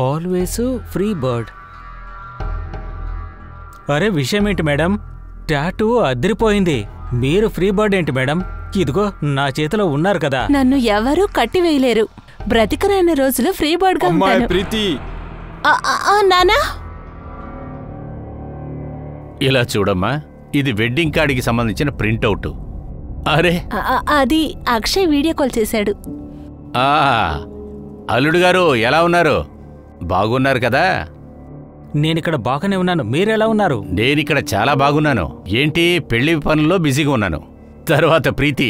Always free bird. అరే విషయం ఏంటి మేడం? టాటూ అదిరిపోయింది. మీరు ఫ్రీ బర్డ్ ఏంటి మేడం? ఇదిగో నా చేతిలో ఉన్నారు కదా. నన్ను ఎవరూ కట్టివేయలేరు. బ్రతికరైన రోజులు ఫ్రీ బర్డ్ గా ఉంటాను. ప్రీతి నానా, ఇలా చూడమ్మా, ఇది వెడ్డింగ్ కార్డుకి సంబంధించిన ప్రింట్అవుట్. అరే అది అక్షయ్ వీడియో కాల్ చేశాడు. అల్లుడు గారు ఎలా ఉన్నారు? బాగున్నారు కదా? నేనిక్కడ బాగానే ఉన్నాను. మీరెలా ఉన్నారు? నేనిక్కడ చాలా బాగున్నాను. ఏంటి పెళ్లి పనుల్లో బిజీగా ఉన్నాను. తర్వాత ప్రీతి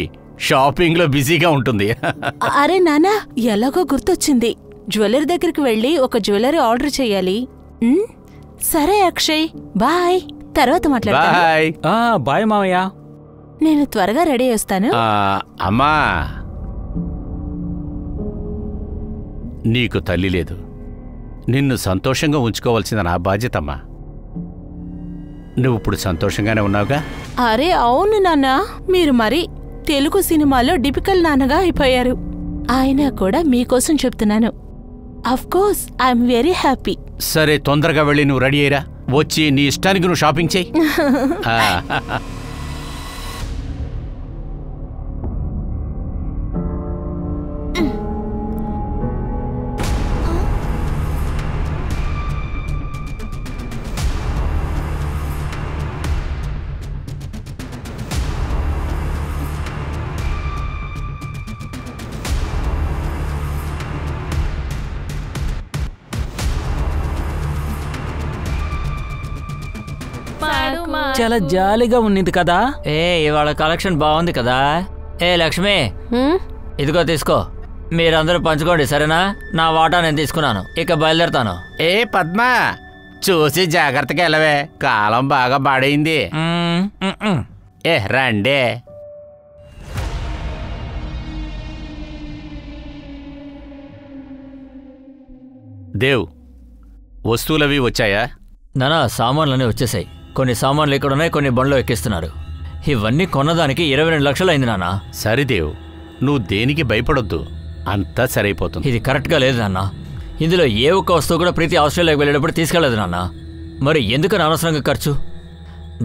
షాపింగ్ లో బిజీగా ఉంటుంది. అరే నానా, ఎలాగో గుర్తొచ్చింది. జ్యువెలరీ దగ్గరికి వెళ్ళి ఒక జ్యువెలరీ ఆర్డర్ చెయ్యాలి. సరే అక్షయ్, బాయ్. తర్వాత మాట్లాడతాను. బాయ్. బాయ్ మావయ్య. నేను త్వరగా రెడీ వస్తాను. అమ్మా, నీకు తల్లి లేదు. నిన్ను సంతోషంగా ఉంచుకోవాల్సిన నా బాధ్యతమ్మా. నువ్విప్పుడు సంతోషంగానే ఉన్నావుగా? అరే అవును నాన్న, మీరు మరి తెలుగు సినిమాలో డిపికల్ నాన్నగా అయిపోయారు. అయినా కూడా మీకోసం చెప్తున్నాను. Of course I'm very happy. సరే, తొందరగా వెళ్ళి నువ్వు రెడీ అయ్యిరా. వచ్చి నీ ఇష్టానికి నువ్వు షాపింగ్ చెయ్యి. చాలా జాలీగా ఉన్నింది కదా. ఇవాళ కలెక్షన్ బాగుంది కదా. లక్ష్మి, ఇదిగో తీసుకో. మీరందరూ పంచుకోండి, సరేనా? నా వాటా నేను తీసుకున్నాను. ఇక బయలుదేరుతాను. పద్మ, చూసి జాగ్రత్తగా వెళ్ళవే. కాలం బాగా పాడైంది. రండే. దేవ్, వస్తువులవి వచ్చాయా? నానా, సామాన్లన్నీ వచ్చేసాయి. కొన్ని సామాన్లు ఇక్కడున్నాయి, కొన్ని బండ్లో ఎక్కిస్తున్నారు. ఇవన్నీ కొన్నదానికి 22 లక్షలు అయింది నాన్న. సరిదేవ్, నువ్వు దేనికి భయపడొద్దు. అంతా సరైపోతుంది. ఇది కరెక్ట్గా లేదు నాన్న. ఇందులో ఏ ఒక్క వస్తువు కూడా ప్రీతి ఆస్ట్రేలియాకి వెళ్ళేటప్పుడు తీసుకెళ్లేదు నాన్న. మరి ఎందుకు అనవసరంగా ఖర్చు?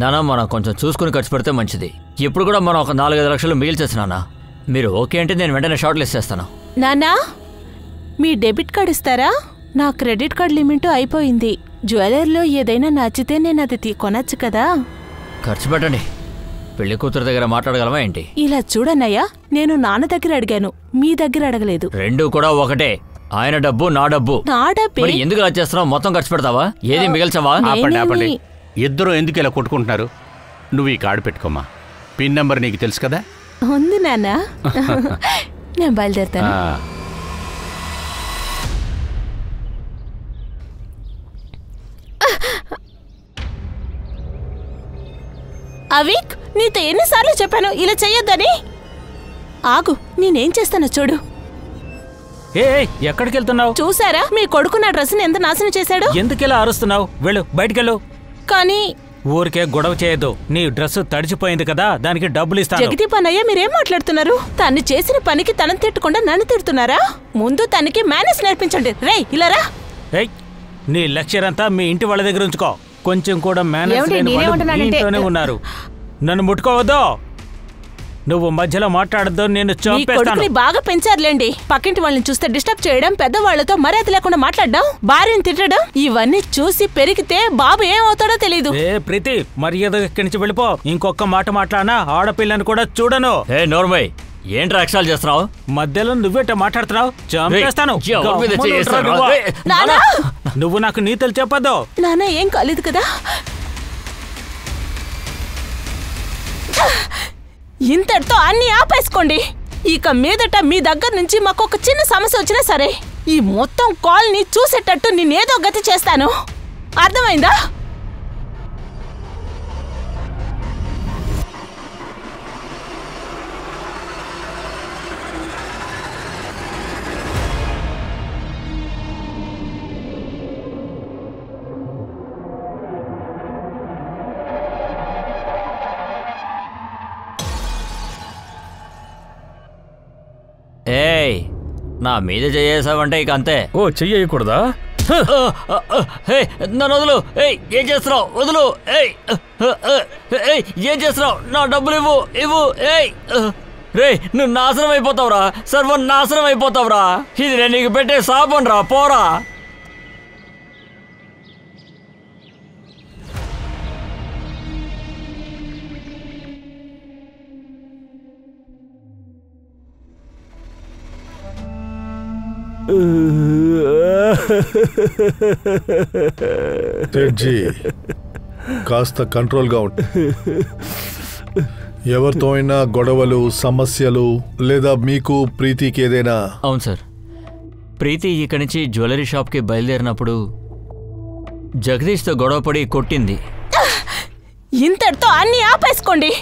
నాన్న, మనం కొంచెం చూసుకుని ఖర్చు పెడితే మంచిది. ఇప్పుడు కూడా మనం ఒక 4-5 లక్షలు మిగిల్చేసి నాన్న. మీరు ఓకే అంటే నేను వెంటనే షార్ట్ లిస్ట్ చేస్తాను. నాన్నా, మీ డెబిట్ కార్డ్ ఇస్తారా? నా క్రెడిట్ కార్డ్ లిమిట్ అయిపోయింది. జ్యువెలరీలో ఏదైనా నచ్చితే నేను అది కొనొచ్చు కదా. ఖర్చు పెట్టండి. పెళ్లి కూతురు దగ్గర మాట్లాడగలమా ఏంటి? ఇలా చూడన్నయ్యా, నేను నాన్న దగ్గర అడిగాను, మీ దగ్గర అడగలేదు. రెండు కూడా ఒకటే. ఆయన డబ్బు నా డబ్బు. నా డబ్బే. మరి ఎందుకు ఇలా చేస్తున్నావు? మొత్తం ఖర్చు పెడతావా? ఏది మిగల్చవా? ఆపండి. ఇద్దరు ఎందుకు ఇలా కొట్టుకుంటున్నారు? నువ్వు ఈ కార్డు పెట్టుకోమా. పిన్ నెంబర్ నీకు తెలుసు కదా? ఉంది నాన్న. నేను బయలుదేరుతాను. అవిక్, నీతో ఎన్నిసార్లు చెప్పాను ఇలా చెయ్యొద్దని? ఆగు, నేనేం చేస్తానో చూడు. ఎక్కడికి వెళ్తున్నావు? చూసారా మీ కొడుకు నా డ్రెస్ని ఎంత నాశనం చేశాడు? ఎందుకెలా అరుస్తున్నావు? వెళ్ళు, బయటికెళ్ళు. కానీ ఊరికే గొడవ చేయొద్దు. నీ డ్రెస్ తడిచిపోయింది కదా, దానికి డబ్బులు ఇస్తాను. జగదీప్ అన్నయ్య, మీరేం మాట్లాడుతున్నారు? తను చేసిన పనికి తనని తిట్టకుండా నన్ను తిడుతున్నారా? ముందు తనకి మేనేజ్ నేర్పించండి. రేయ్, ఇలా రా. నీ లెక్చర్ అంతా మీ ఇంటి వాళ్ళ దగ్గర ఉంచుకో. కొంచెం కూడా మేనేజ్ ఇంట్లోనే ఉన్నారు. నన్ను ముట్టుకోవద్దు. నువ్వు మధ్యలో మాట్లాడద్దు, నేను చంపేస్తాను. బాగా పెంచారులేండి. పక్కింటి వాళ్ళని చూస్తే డిస్టర్బ్ చేయడం, పెద్దవాళ్లతో మర్యాద లేకుండా మాట్లాడడం, భార్యను తిట్టడం, ఇవన్నీ చూసి పెరిగితే బాబు ఏమవుతాడో తెలీదు. ప్రీతి, మర్యాద ఇక్కడి నుంచి వెళ్ళిపో. ఇంకొక మాట మాట్లాడినా ఆడపిల్లని కూడా చూడను. నోర్మయ్, ఏంట్రా అక్షరాలు చేస్తున్నావు? మధ్యలో నువ్వేట మాట్లాడుతున్నావు? చంపేస్తాను. నువ్వు నాకు నీతులు చెప్పద్దు. నాన్న, ఏం కాలేదు కదా? ఇంతటితో అన్ని ఆపేసుకోండి. ఇక మీదట మీ దగ్గర నుంచి మాకు ఒక చిన్న సమస్య వచ్చినా సరే, ఈ మొత్తం కాల్ని చూసేటట్టు నేనేదో గతి చేస్తాను. అర్థమైందా? నా మీద చేసావంటే ఇక అంతే. చెయ్యకూడదా? నన్ను వదులు. ఏం చేస్తున్నావు? వదులు. ఏం చేస్తున్నావు? నా డబ్బులు ఇవ్వు. రే, నువ్వు నాశనం అయిపోతావురా, సర్వం నాశనం అయిపోతావురా. ఇది నేను నీకు పెట్టే శాపం రా, పోరా. జడ్జి కాస్త కంట్రోల్గా ఉంటు. ఎవరితో అయినా గొడవలు, సమస్యలు లేదా మీకు ప్రీతికి ఏదైనా? అవును సార్, ప్రీతి ఇక్కడి నుంచి జ్యువెలరీ షాప్కి బయలుదేరినప్పుడు జగదీష్తో గొడవపడి కొట్టింది. ఇంతటితో అన్ని ఆపేసుకోండి.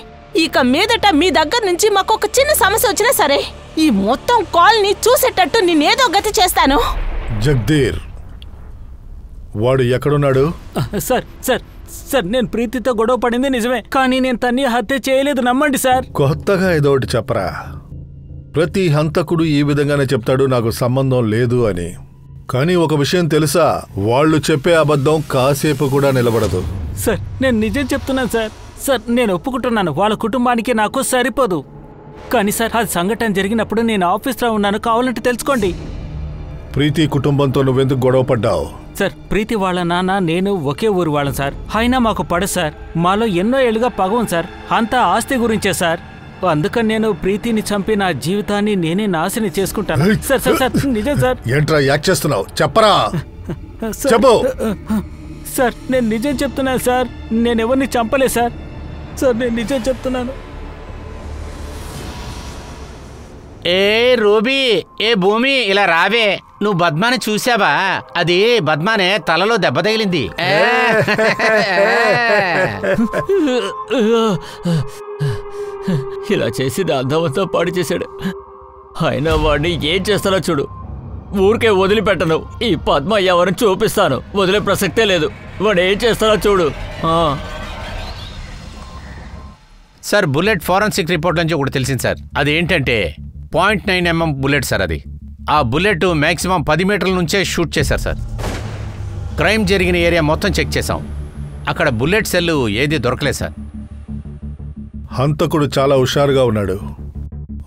ఇక మీదట మీ దగ్గర నుంచి మాకు ఒక చిన్న సమస్య వచ్చినా సరే ఈ మొత్తం కాల్ని చూసేటట్టు నేనేదో గతి చేస్తాను. జగదీర్, వాడు ఎక్కడున్నాడు? సార్ నేను ప్రీతితో గొడవ పడింది నిజమే, కానీ నేను తన్ని హత్య చేయలేదు, నమ్మండి సార్. కొత్తగా ఏదో ఒకటి చెప్పరా. ప్రతి హంతకుడు ఈ విధంగానే చెప్తాడు నాకు సంబంధం లేదు అని. కానీ ఒక విషయం తెలుసా, వాళ్ళు చెప్పే అబద్ధం కాసేపు కూడా నిలబడదు. సార్ నేను నిజం చెప్తున్నాను సార్ నేను ఒప్పుకుంటున్నాను, వాళ్ళ కుటుంబానికి నాకు సరిపోదు. కానీ సార్ ఆ సంఘటన జరిగినప్పుడు నేను ఆఫీస్లో ఉన్నాను, కావాలంటే తెలుసుకోండి. ప్రీతి కుటుంబంతో నువ్వెందుకు గొడవ పడ్డావు? సార్ ప్రీతి వాళ్ళ నాన్న నేను ఒకే ఊరు వాళ్ళం సార్, అయినా మాకు పడదు సార్. మాలో ఎన్నో ఏళ్ళుగా పగవం సార్, అంతా ఆస్తి గురించే సార్. అందుకని నేను ప్రీతిని చంపి నా జీవితాన్ని నేనే నాశనం చేసుకుంటాను. సార్ నిజం సార్. ఏంట్రా యాక్ట్ చేస్తున్నావు? చెప్పరా, చెప్పు. సార్ నేను నిజం చెప్తున్నాను సార్, నేను ఎవరిని చంపలే సార్. నేను నిజం చెప్తున్నాను. ఏ రూబీ, ఏ భూమి, ఇలా రావే. నువ్వు బద్మాని చూసావా? అది బద్మానే తలలో దెబ్బ తగిలింది. ఇలా చేసి అందమంతా పాడు చేశాడు. అయినా వాడిని ఏం చేస్తానో చూడు, ఊరికే వదిలిపెట్టను. ఈ పద్మ ఎవరిని చూపిస్తాను, వదిలే ప్రసక్తే లేదు. వాడు ఏం చేస్తానో చూడు. సార్ బుల్లెట్ ఫోరెన్సిక్ రిపోర్ట్ నుంచి ఒకటి తెలిసింది సార్. అది ఏంటంటే 0.9 mm బుల్లెట్ సార్. అది ఆ బుల్లెట్ మ్యాక్సిమం 10 మీటర్ల నుంచే షూట్ చేశారు సార్. క్రైమ్ జరిగిన ఏరియా మొత్తం చెక్ చేశాం, అక్కడ బుల్లెట్ సెల్లు ఏది దొరకలేదు సార్. హంతకుడు చాలా హుషారుగా ఉన్నాడు.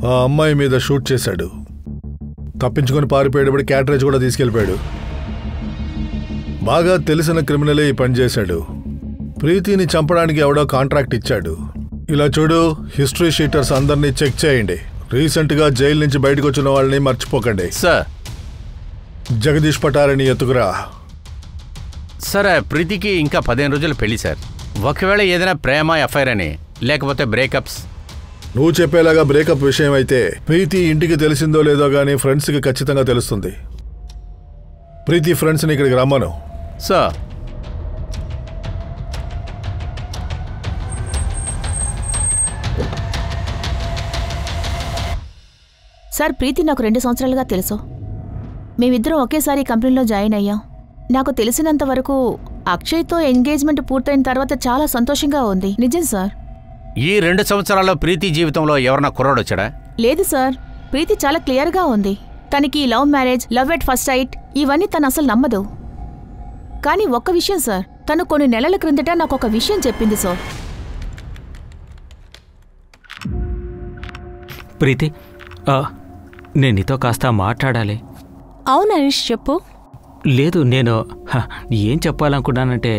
ఆ అమ్మాయి మీద షూట్ చేశాడు, తప్పించుకొని పారిపోయేటప్పుడు క్యాటరేజ్ కూడా తీసుకెళ్ళిపోయాడు. బాగా తెలిసిన క్రిమినలే ఈ పని చేశాడు. ప్రీతిని చంపడానికి ఎవడో కాంట్రాక్ట్ ఇచ్చాడు. ఇలా చూడు, హిస్టరీ షీటర్స్ అందరినీ చెక్ చేయండి. రీసెంట్గా జైలు నుంచి బయటకు వచ్చిన వాళ్ళని మర్చిపోకండి. సార్ జగదీష్ పటాలని ఎత్తుకురా. సార్ ప్రీతికి ఇంకా 15 రోజులు పెళ్లి సార్. ఒకవేళ ఏదైనా ప్రేమ ఎఫ్ఐఆర్ అని లేకపోతే బ్రేకప్స్. నువ్వు చెప్పేలాగా బ్రేకప్ విషయం అయితే ప్రీతి ఇంటికి తెలిసిందో లేదో గానీ ఫ్రెండ్స్కి ఖచ్చితంగా తెలుస్తుంది. ప్రీతి ఫ్రెండ్స్ని ఇక్కడికి రమ్మను. సార్ సార్ ప్రీతి నాకు 2 సంవత్సరాలుగా తెలుసు. మేమిద్దరం ఒకేసారి కంపెనీలో జాయిన్ అయ్యాం. నాకు తెలిసినంత వరకు అక్షయ్తో ఎంగేజ్మెంట్ పూర్తయిన తర్వాత చాలా సంతోషంగా ఉంది. నిజం సార్. ఈ 2 సంవత్సరాల్లో ప్రీతి జీవితంలో ఎవరన్నా కుర్రాడొచ్చాడా? లేదు సార్, ప్రీతి చాలా క్లియర్గా ఉంది. తనకి love marriage, love at first sight ఇవన్నీ తను అసలు నమ్మదు. కానీ ఒక్క విషయం సార్, తను కొన్ని నెలల క్రిందట నాకు ఒక విషయం చెప్పింది సార్. ప్రీతి, నేను నీతో కాస్త మాట్లాడాలి. అవును అనీష్, చెప్పు. లేదు, నేను ఏం చెప్పాలనుకున్నానంటే,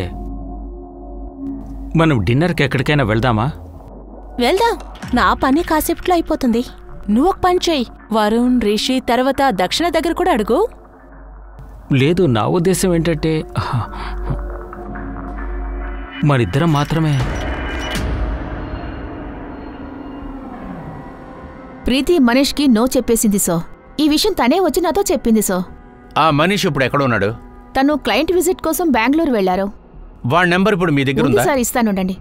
మనం డిన్నర్కి ఎక్కడికైనా వెళ్దామా? వెళ్దాం, నా పని కాసేపట్లో అయిపోతుంది. నువ్వు ఒక పని చెయ్యి, వరుణ్, రిషి తర్వాత దక్షిణ దగ్గర కూడా అడుగు. లేదు, నా ఉద్దేశం ఏంటంటే మనిద్దరం మాత్రమే. ప్రీతి మనీష్కి నో చెప్పేసింది సో. ఈ విషయం తనే వచ్చి నాతో చెప్పింది సో. ఆ మనీష్ ఇప్పుడు ఎక్కడ ఉన్నాడు? తను క్లయింట్ విజిట్ కోసం బెంగళూరు వెళ్లారు. వాడి నెంబర్ ఇప్పుడు మీ దగ్గర ఉందా? సార్ ఇస్తానుండండి.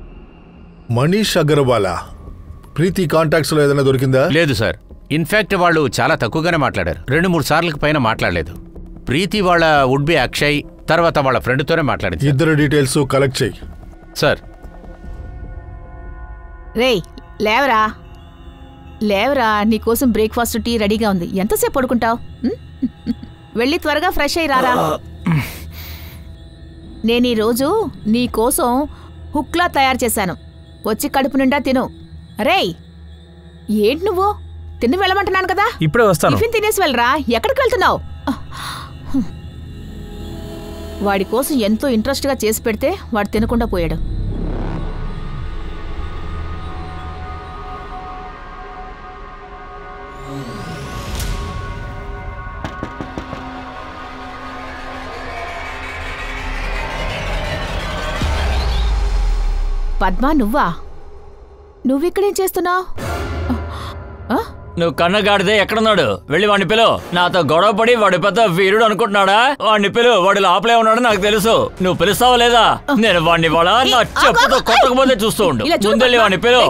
మనీష్ అగర్వాలా? ప్రీతి కాంటాక్ట్స్ లో ఏదైనా దొరికిందా? లేదు సార్, ఇన్ఫాక్ట్ వాళ్ళు చాలా తక్కువగానే మాట్లాడారు. 2-3 సార్లకు పైన మాట్లాడలేదు. ప్రీతి వాళ్ళ వుడ్ బి అక్షయ్ తర్వాత వాళ్ళ ఫ్రెండ్తోనే మాట్లాడింది. ఇద్దరు డీటెయిల్స్ కలెక్ట్ చెయ్యి. సార్. రేయ్ లేవరా, లేవరా, నీకోసం బ్రేక్ఫాస్ట్ టీ రెడీగా ఉంది. ఎంతసేపు పడుకుంటావు? వెళ్ళి త్వరగా ఫ్రెష్ అయ్యి రారా. నేనీరోజు నీకోసం హుక్లా తయారు చేశాను. వచ్చి కడుపు నిండా తిను. రేయ్, ఏంటి నువ్వు? తిని వెళ్ళమంటున్నాను కదా. ఇప్పుడే వస్తాను. టిఫిన్ తినేసి వెళ్ళరా. ఎక్కడికి వెళ్తున్నావు? వాడి కోసం ఎంతో ఇంట్రెస్ట్గా చేసి పెడితే వాడు తినకుండా పోయాడు. పద్మా, నువ్వా? నువ్విక్కడేం చేస్తున్నావు? నువ్వు కన్నగాడిదే ఎక్కడున్నాడు? వెళ్ళి వాడిని పిలువు. నాతో గొడవ పడి వాడు పెద్ద వీరుడు అనుకుంటున్నాడా? వాడిని పిలువు. వాడు లోపలే ఉన్నాడు నాకు తెలుసు. నువ్వు పిలుస్తావా లేదా? నేను వాడిని వాళ్ళ నా చెప్పుతో కొట్టకపోతే చూస్తూ ఉండు. ముందెళ్ళి వాడిని పిలువు.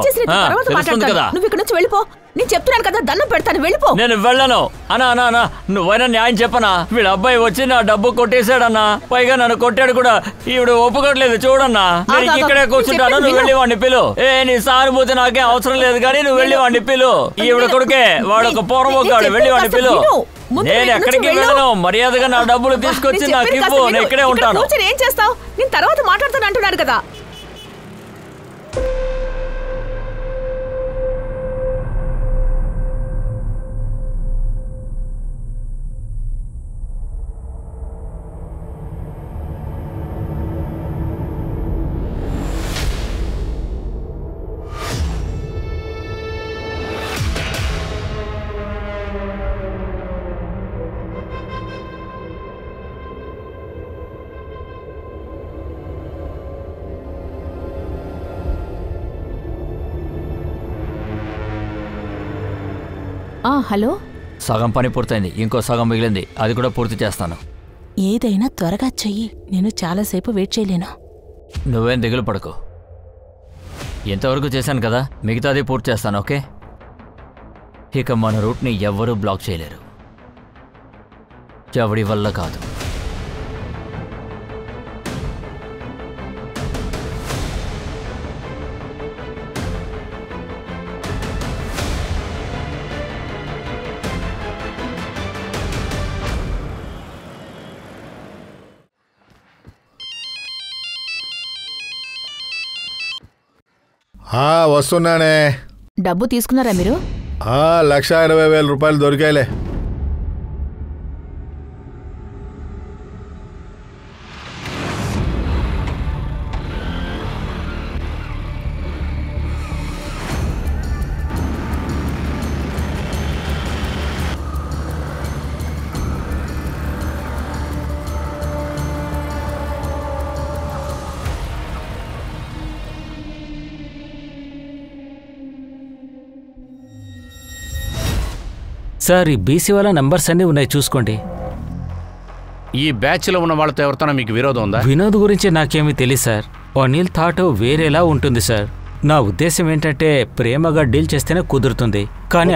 తెలుస్తుంది కదా. నువ్వు ఇక్కడ నుంచి వెళ్ళిపో. నేను చెప్తున్నాను కదా, దండం పెడతాను, వెళ్ళిపో. నేను వెళ్ళను. అన్నా నువ్వైనా న్యాయం చెప్పనా? వీళ్ళ అబ్బాయి వచ్చి నా డబ్బు కొట్టేశాడన్నా. పైగా నన్ను కొట్టాడు కూడా. ఈవిడ ఒప్పుకోట్లేదు చూడన్నా. నేను ఇక్కడే కూర్చుంటాను. నువ్వు వెళ్ళి వాడిని పిలు. నీ సానుభూతి నాకే అవసరం లేదు కానీ నువ్వు వెళ్ళి వాడిని పిలు. ఈవిడ కొడుకే వాడు ఒక పూర్వకాడు. వెళ్ళి వాడిని పిలు. నేను ఎక్కడికి వెళ్ళను. మర్యాదగా నా డబ్బులు తీసుకొచ్చి నాకు ఇవ్వు. నేను ఇక్కడే ఉంటాను. ఏం చేస్తావు? నేను తర్వాత మాట్లాడుతాను అంటున్నాడు కదా. హలో. సగం పని పూర్తయింది. ఇంకో సగం మిగిలింది. అది కూడా పూర్తి చేస్తాను. ఏదైనా త్వరగా చెయ్యి. నేను చాలాసేపు వెయిట్ చేయలేను. నువ్వేం దిగులు పడకు. ఎంతవరకు చేశాను కదా, మిగతాది పూర్తి చేస్తాను. ఓకే? ఇక మన రూట్ని ఎవ్వరూ బ్లాక్ చేయలేరు. ఎవడి వల్ల కాదు. వస్తున్నానే. డబ్బు తీసుకున్నారా మీరు? 1,20,000 రూపాయలు దొరికాయిలే. సార్, ఈ బీసీ వాళ్ళ నంబర్స్ అన్నీ ఉన్నాయి, చూసుకోండి. ఈ బ్యాచ్లో ఉన్న వాళ్ళతో ఎవరితోనో మీకు విరోధం ఉందా? వినోద్ గురించి నాకేమీ తెలియదు సార్. అనిల్ థాట్ వేరేలా ఉంటుంది సార్. నా ఉద్దేశం ఏంటంటే ప్రేమగా డీల్ చేస్తేనే కుదురుతుంది. కానీ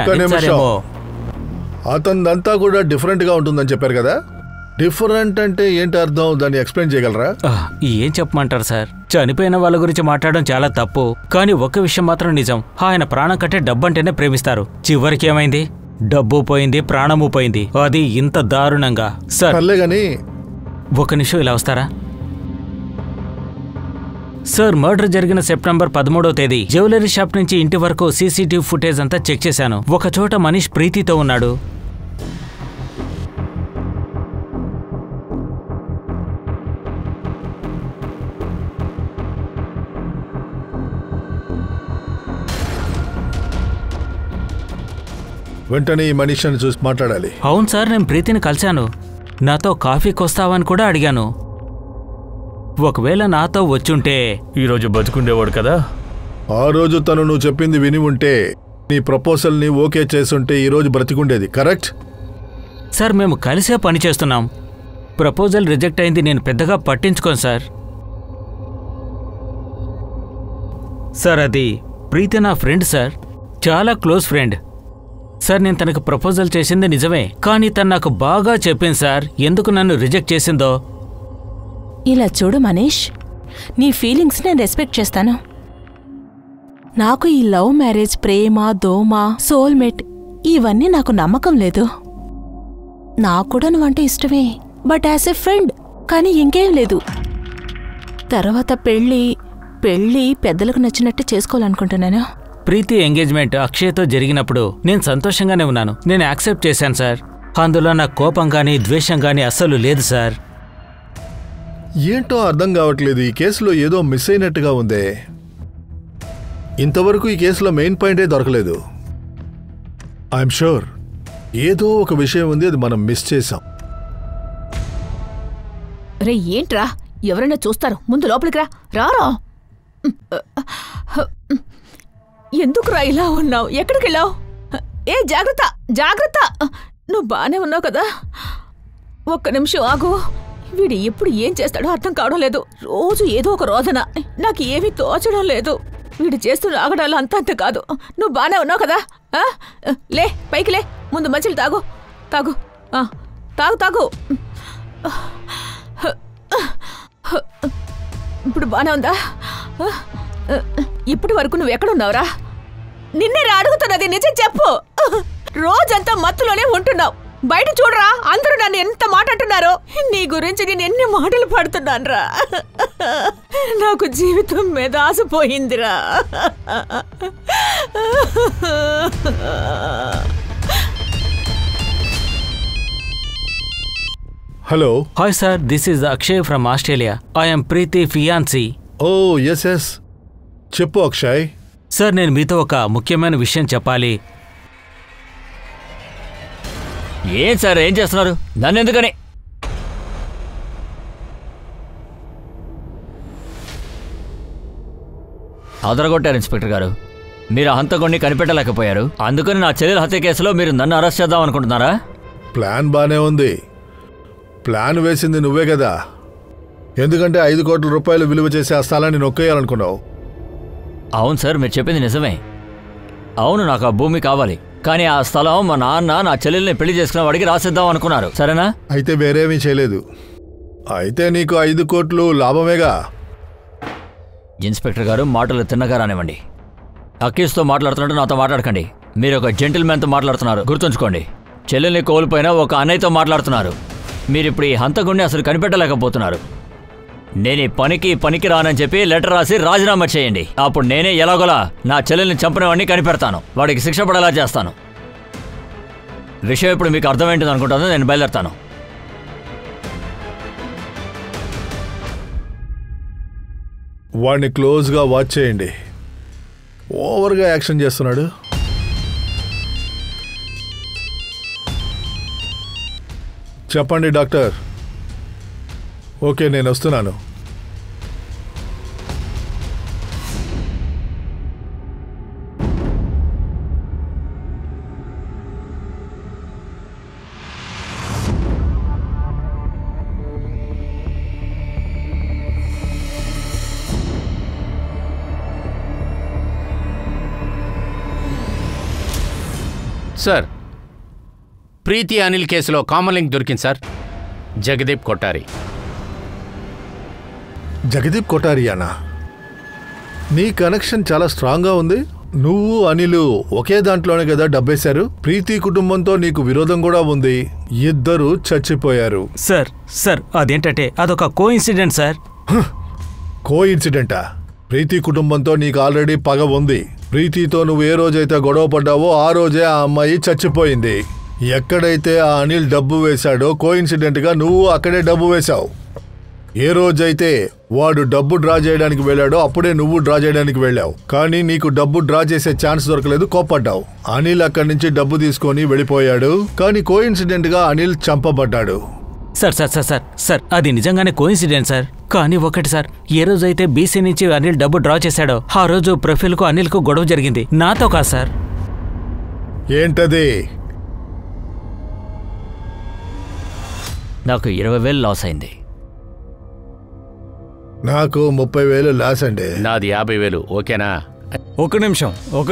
అతనిదంతా కూడా డిఫరెంట్గా ఉంటుందని చెప్పారు కదా. డిఫరెంట్ అంటే ఏంటి అర్థం? దాన్ని ఎక్స్ప్లెయిన్ చేయగలరా? ఏం చెప్పమంటారు సార్? చనిపోయిన వాళ్ళ గురించి మాట్లాడడం చాలా తప్పు. కానీ ఒక విషయం మాత్రం నిజం. ఆయన ప్రాణం కంటే డబ్బంటేనే ప్రేమిస్తారు. చివరికి ఏమైంది? డబ్బు పోయింది, ప్రాణము పోయింది. అది ఇంత దారుణంగా. సార్ గాని ఒక నిమిషం ఇలా వస్తారా? సార్, మర్డర్ జరిగిన సెప్టెంబర్ 13వ తేదీ జ్యువెలరీ షాప్ నుంచి ఇంటి వరకు సీసీటీవీ ఫుటేజ్ అంతా చెక్ చేశాను. ఒక చోట మనీష్ ప్రీతితో ఉన్నాడు. వెంటనే ఈ మనీషాని చూసి మాట్లాడాలి. అవును సార్, నేను ప్రీతిని కలిశాను. నాతో కాఫీకి వస్తావని కూడా అడిగాను. ఒకవేళ నాతో వచ్చుంటే ఈరోజు బతుకుండేవాడు కదా. ఆ రోజు తను నువ్వు చెప్పింది విని ఉంటే, నీ ప్రపోజల్ని ఓకే చేసుంటే ఈరోజు బ్రతికుండేది. Correct sir? మేము కలిసే పని చేస్తున్నాం. ప్రపోజల్ రిజెక్ట్ అయింది నేను పెద్దగా పట్టించుకోను సార్. సార్, అది ప్రీతి నా ఫ్రెండ్ సార్, చాలా క్లోజ్ ఫ్రెండ్ సార్. నేను తనకు ప్రపోజల్ చేసింది నిజమే, కానీ తను నాకు బాగా చెప్పింది సార్ ఎందుకు నన్ను రిజెక్ట్ చేసిందో. ఇలా చూడు మనీష్, నీ ఫీలింగ్స్ నేను రెస్పెక్ట్ చేస్తాను. నాకు ఈ లవ్ మ్యారేజ్, ప్రేమ, దోమ, సోల్మేట్ ఇవన్నీ నాకు నమ్మకం లేదు. నాకు కూడా నువ్వంటే ఇష్టమే, బట్ యాజ్ ఎ ఫ్రెండ్. కానీ ఇంకేం లేదు. తర్వాత పెళ్ళి పెద్దలకు నచ్చినట్టు చేసుకోవాలనుకుంటున్నాను. ప్రీతి ఎంగేజ్మెంట్ అక్షయ్తో జరిగినప్పుడు నేను సంతోషంగానే ఉన్నాను. నేను యాక్సెప్ట్ చేశాను సార్. అందులో నాకు కోపం కానీ ద్వేషం కానీ అస్సలు లేదు సార్. ఏంటో అర్థం కావట్లేదు. ఈ కేసులో ఏదో మిస్ అయినట్టుగా ఉందే. ఇంతవరకు ఈ కేసులో మెయిన్ పాయింటే దొరకలేదు. ఐఎమ్ షూర్ ఏదో ఒక విషయం ఉంది, అది మనం మిస్ చేసాం. రే ఏంట్రా, ఎవరైనా చూస్తారు, ముందు లోపలికి రా. రారా. ఎందుకురా ఇలా ఉన్నావు? ఎక్కడికి వెళ్ళావు? ఏ జాగ్రత్త జాగ్రత్త. నువ్వు బానే ఉన్నావు కదా? ఒక్క నిమిషం ఆగు. వీడు ఎప్పుడు ఏం చేస్తాడో అర్థం కావడం లేదు. రోజు ఏదో ఒక రోదన. నాకు ఏమీ తోచడం లేదు. వీడు చేస్తున్న ఆగడాలు అంత కాదు. నువ్వు బానే ఉన్నావు కదా? లే, పైకి లే. ముందు మంచిలు తాగు తాగు తాగు తాగు. ఇప్పుడు బానే ఉందా? ఇప్పటి వరకు నువ్వు ఎక్కడున్నావురా? నిన్నే అడుగుతున్నది, నిజం చెప్పు. రోజంతా మత్తులోనే ఉంటున్నావు. బయట చూడరా, అందరూ నన్ను ఎంత మాట అంటున్నారో. నీ గురించి నేను ఎన్ని మాటలు పడుతున్నానురా. నాకు జీవితం మీద ఆశపోయిందిరా. Hello. Hi sir, this is Akshay from Australia. I'm Preethi fiancee. Oh yes yes, చెప్పు అక్షయ్. సార్, నేను మీతో ఒక ముఖ్యమైన విషయం చెప్పాలి. ఏం సార్, ఏం చేస్తున్నారు? నన్ను ఎందుకని? అదరగొట్టారు ఇన్స్పెక్టర్ గారు. మీరు హంతకుణ్ణి కనిపెట్టలేకపోయారు. అందుకని నా చెల్లెల హత్య కేసులో మీరు నన్ను అరెస్ట్ చేద్దాం అనుకుంటున్నారా? ప్లాన్ బానే ఉంది. ప్లాన్ వేసింది నువ్వే కదా. ఎందుకంటే 5 కోట్ల రూపాయలు విలువ చేసే ఆ స్థలాన్ని నొక్కేయాలనుకున్నావు. అవును సార్, మీరు చెప్పింది నిజమే. అవును, నాకు ఆ భూమి కావాలి. కానీ ఆ స్థలం మా నాన్న నా చెల్లెల్ని పెళ్లి చేసుకున్న వాడికి రాసిద్దాం అనుకున్నారు. సరేనా? అయితే వేరేమీ చేయలేదు. అయితే నీకు 5 కోట్లు లాభమేగా. ఇన్స్పెక్టర్ గారు, మాటలు తిన్నగా రానివ్వండి. అక్కీస్తో మాట్లాడుతున్నట్టు నాతో మాట్లాడకండి. మీరు ఒక జెంటిల్మెన్తో మాట్లాడుతున్నారు, గుర్తుంచుకోండి. చెల్లెల్ని కోల్పోయినా ఒక అన్నయ్యతో మాట్లాడుతున్నారు. మీరిప్పుడు ఈ హంతకుణ్ణి అసలు కనిపెట్టలేకపోతున్నారు. నేను ఈ పనికి రానని చెప్పి లెటర్ రాసి రాజీనామా చేయండి. అప్పుడు నేనే ఎలాగోలా నా చెల్లెల్ని చంపిన వాడిని కనిపెడతాను. వాడికి శిక్ష పడేలా చేస్తాను. విషయం ఇప్పుడు మీకు అర్థమైంటుంది అనుకుంటాను. నేను బయలుదేరుతాను. వాడిని క్లోజ్గా వాచ్ చేయండి. ఓవర్గా యాక్షన్ చేస్తున్నాడు. చెప్పండి డాక్టర్. ఓకే, నేను వస్తున్నాను. సార్, ప్రీతి అనిల్ కేసులో కామన్ లింక్ దొరికింది సార్. జగదీప్ కొట్టారి. జగదీప్ కొఠారియానా? నీ కనెక్షన్ చాలా స్ట్రాంగ్గా ఉంది. నువ్వు అనిల్ ఒకే దాంట్లోనే కదా డబ్బేశారు. ప్రీతి కుటుంబంతో నీకు విరోధం కూడా ఉంది. ఇద్దరు చచ్చిపోయారు. సార్ అదేంటంటే అదొక కో ఇన్సిడెంట్ సార్. కో ఇన్సిడెంటా? ప్రీతి కుటుంబంతో నీకు ఆల్రెడీ పగ ఉంది. ప్రీతితో నువ్వు ఏ రోజైతే గొడవ పడ్డావో ఆ రోజే ఆ అమ్మాయి చచ్చిపోయింది. ఎక్కడైతే ఆ అనిల్ డబ్బు వేశాడో కో ఇన్సిడెంట్గా నువ్వు అక్కడే డబ్బు వేశావు. ఏ రోజైతే వాడు డబ్బు డ్రా చేయడానికి వెళ్ళాడో అప్పుడే నువ్వు డ్రా చేయడానికి వెళ్ళావు. కానీ నీకు డబ్బు డ్రా చేసే ఛాన్స్ దొరకలేదు, కోప్పడ్డావు. అనిల్ అక్కడి నుంచి డబ్బు తీసుకొని వెళ్ళిపోయాడు. కానీ కో ఇన్సిడెంట్ గా అనిల్ చంపబడ్డాడు. సార్ అది నిజంగానే కోఇన్సిడెంట్ సార్. కానీ ఒకటి సార్, ఏ రోజైతే బీసీ నుంచి అనిల్ డబ్బు డ్రా చేశాడో ఆ రోజు ప్రఫుల్కు అనిల్కు గొడవ జరిగింది, నాతో కాదు సార్. ఏంటది? నాకు 20,000 లాస్ అయింది. నాకు 30,000 లాస్ అండి. నాది 50,000. ఓకేనా? ఒక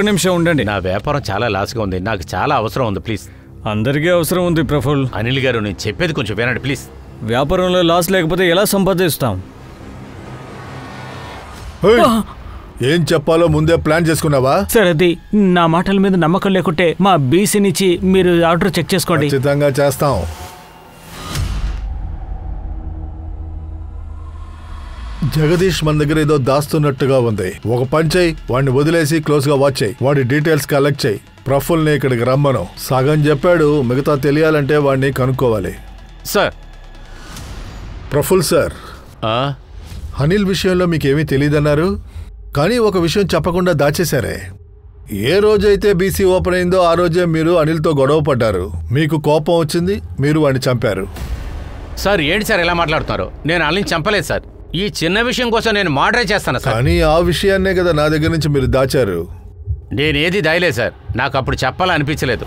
నిమిషం ఉండండి. నా వ్యాపారం చాలా లాస్గా ఉంది. నాకు చాలా అవసరం ఉంది. ప్లీజ్. అందరికీ అవసరం ఉంది ప్రఫుల్. అనిల్ గారు, నేను చెప్పేది కొంచెం వినండి ప్లీజ్. వ్యాపారంలో లాస్ లేకపోతే ఎలా సంపాదిస్తాం? ఏం చెప్పాలో ముందే ప్లాన్ చేసుకున్నావా? సార్, అది నా మాటల మీద నమ్మకం లేకుంటే మా బీసీ నుంచి మీరు ఆర్డర్ చెక్ చేసుకోండి. ఖచ్చితంగా చేస్తాం. జగదీష్ మన దగ్గర ఏదో దాస్తున్నట్టుగా ఉంది. ఒక పని చేయి, వాడిని వదిలేసి క్లోజ్ గా వాచ్ చేయి. వాడి డీటెయిల్స్ కలెక్ట్ చేయి. ప్రఫుల్ని ఇక్కడికి రమ్మను. సగం చెప్పాడు, మిగతా తెలియాలంటే వాడిని కనుక్కోవాలి. సార్. ప్రఫుల్ సార్, అనిల్ విషయంలో మీకేమీ తెలియదన్నారు, కానీ ఒక విషయం చెప్పకుండా దాచేశారే. ఏ రోజైతే బీసీ ఓపెన్ అయిందో ఆ రోజే మీరు అనిల్తో గొడవ పడ్డారు. మీకు కోపం వచ్చింది, మీరు వాడిని చంపారు. సార్ ఏంటి సార్ ఎలా మాట్లాడుతున్నారు? నేను అనిల్ని చంపలేదు సార్. ఈ చిన్న విషయం కోసం నేను మర్డర్ చేస్తాను సార్. కానీ ఆ విషయాన్నే కదా నా దగ్గర నుంచి మీరు దాచారు. నేనేది దాయలేదు సార్, నాకు అప్పుడు చెప్పాలనిపించలేదు.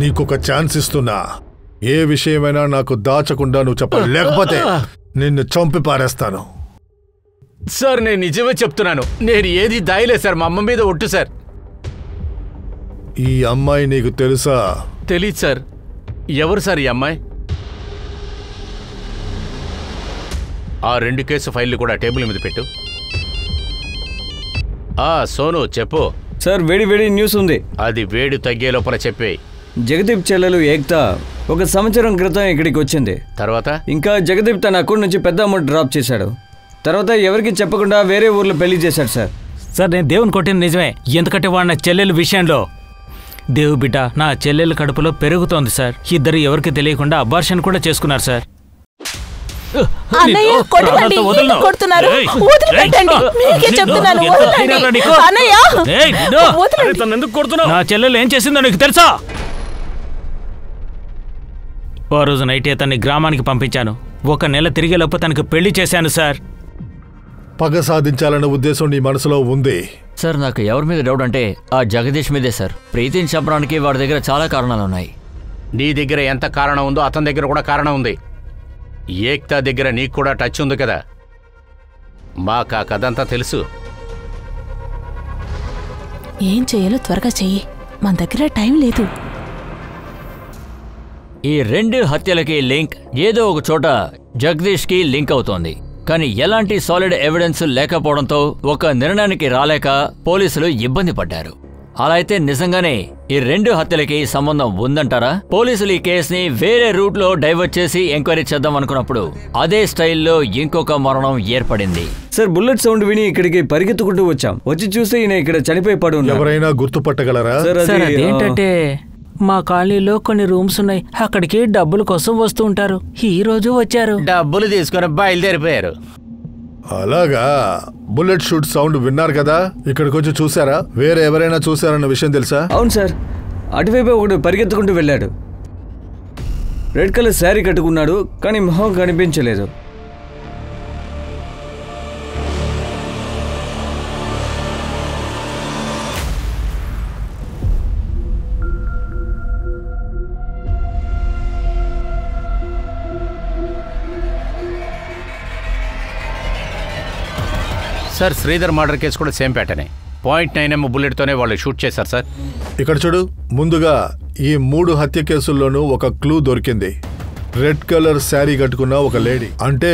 నీకొక ఛాన్స్ ఇస్తున్నా, ఏ విషయమైనా నాకు దాచకుండా నువ్వు చెప్పాలి, లేకపోతే నిన్ను చంపి పారేస్తాను. సార్ నేను నిజమే చెప్తున్నాను, నేను ఏది దాయలేదు సార్. మా అమ్మ మీద ఒట్టు సార్. ఈ అమ్మాయి నీకు తెలుసా? తెలీదు సార్. ఎవరు సార్ ఈ అమ్మాయి? ఆ 2 కేసు ఫైళ్లు కూడా టేబుల్ మీద పెట్టు. సోను చెప్పు సార్. వేడి వేడి న్యూస్ ఉంది. అది వేడి తగ్గే లోపల చెప్పే. జగదీప్ చెల్లెలు ఏక్తా 1 సంవత్సరం క్రితం ఇక్కడికి వచ్చింది. తర్వాత ఇంకా జగదీప్ తన అకౌంట్ నుంచి పెద్ద అమౌంట్ డ్రాప్ చేశాడు. తర్వాత ఎవరికి చెప్పకుండా వేరే ఊర్లో పెళ్లి చేశాడు సార్. సార్ నేను దేవుని కొట్టిన నిజమే, ఎందుకంటే వాడు నా చెల్లెలు విషయంలో. దేవు బిడ్డ నా చెల్లెలు కడుపులో పెరుగుతోంది సార్. ఇద్దరు ఎవరికి తెలియకుండా అబార్షన్ కూడా చేసుకున్నారు సార్. అన్నయ్య కొట్టకండి, ఎందుకు కొడుతున్నారు? వదిలిపెట్టండి, మీకే చెప్తున్నాను, వదలండి. అన్నయ్య నా చెల్లెలు ఏం చేసిందో నీకు తెలుసా? ఓ రోజు నైట్ అతన్ని గ్రామానికి పంపించాను. 1 నెల తిరిగేలోపు తనకు పెళ్లి చేశాను సార్. పగ సాధించాలన్న ఉద్దేశం నీ మనసులో ఉంది. సార్ నాకు ఎవరి మీద డౌట్ అంటే ఆ జగదీష్ మీదే సార్. ప్రీతిని చంపడానికి వాడి దగ్గర చాలా కారణాలు ఉన్నాయి. నీ దగ్గర ఎంత కారణం ఉందో అతని దగ్గర కూడా కారణం ఉంది. ఏక్తా దగ్గర నీకు కూడా టచ్ ఉంది కదా. మాకు ఆ కథంతా తెలుసు. ఏం చేయాలో త్వరగా చెయ్యి, మన దగ్గర టైం లేదు. ఈ 2 హత్యలకి లింక్ ఏదో ఒక చోట జగదీష్కి లింక్ అవుతోంది. కానీ ఎలాంటి సాలిడ్ ఎవిడెన్స్ లేకపోవడంతో ఒక నిర్ణయానికి రాలేక పోలీసులు ఇబ్బంది పడ్డారు. అలా అయితే నిజంగానే ఈ 2 హత్యలకి సంబంధం ఉందంటారా? పోలీసులు ఈ కేసుని వేరే రూట్ లో డైవర్ట్ చేసి ఎంక్వైరీ చేద్దాం అనుకున్నప్పుడు అదే స్టైల్లో ఇంకొక మరణం ఏర్పడింది. సార్ బుల్లెట్ సౌండ్ విని ఇక్కడికి పరిగెత్తుకుంటూ వచ్చాం. వచ్చి చూస్తే ఈయన ఇక్కడ చనిపోయి పడి ఉన్నారు. ఎవరైనా గుర్తుపట్టగలరా? సార్ అదేంటంటే మా కాలనీలో కొన్ని రూమ్స్ ఉన్నాయి, అక్కడికి డబ్బుల కోసం వస్తూ ఉంటారు. ఈ రోజు వచ్చారు, డబ్బులు తీసుకుని బయలుదేరిపోయారు. అలాగా. బుల్లెట్ షూట్ సౌండ్ విన్నారు కదా, ఇక్కడికి వచ్చి చూసారా? వేరే ఎవరైనా చూసారన్న విషయం తెలుసా? అవును సార్, అటువైపు ఒకడు పరిగెత్తుకుంటూ వెళ్ళాడు. రెడ్ కలర్ శారీ కట్టుకున్నాడు, కానీ మొహం కనిపించలేదు. సార్ శ్రీధర్ మర్డర్ కేసు కూడా సేమ్ ప్యాటర్నే. .9mm బుల్లెట్తోనే వాళ్ళు షూట్ చేశారు సార్. ఇక్కడ చూడు, ముందుగా ఈ 3 హత్య కేసుల్లోనూ ఒక క్లూ దొరికింది. రెడ్ కలర్ శారీ కట్టుకున్న ఒక లేడీ. అంటే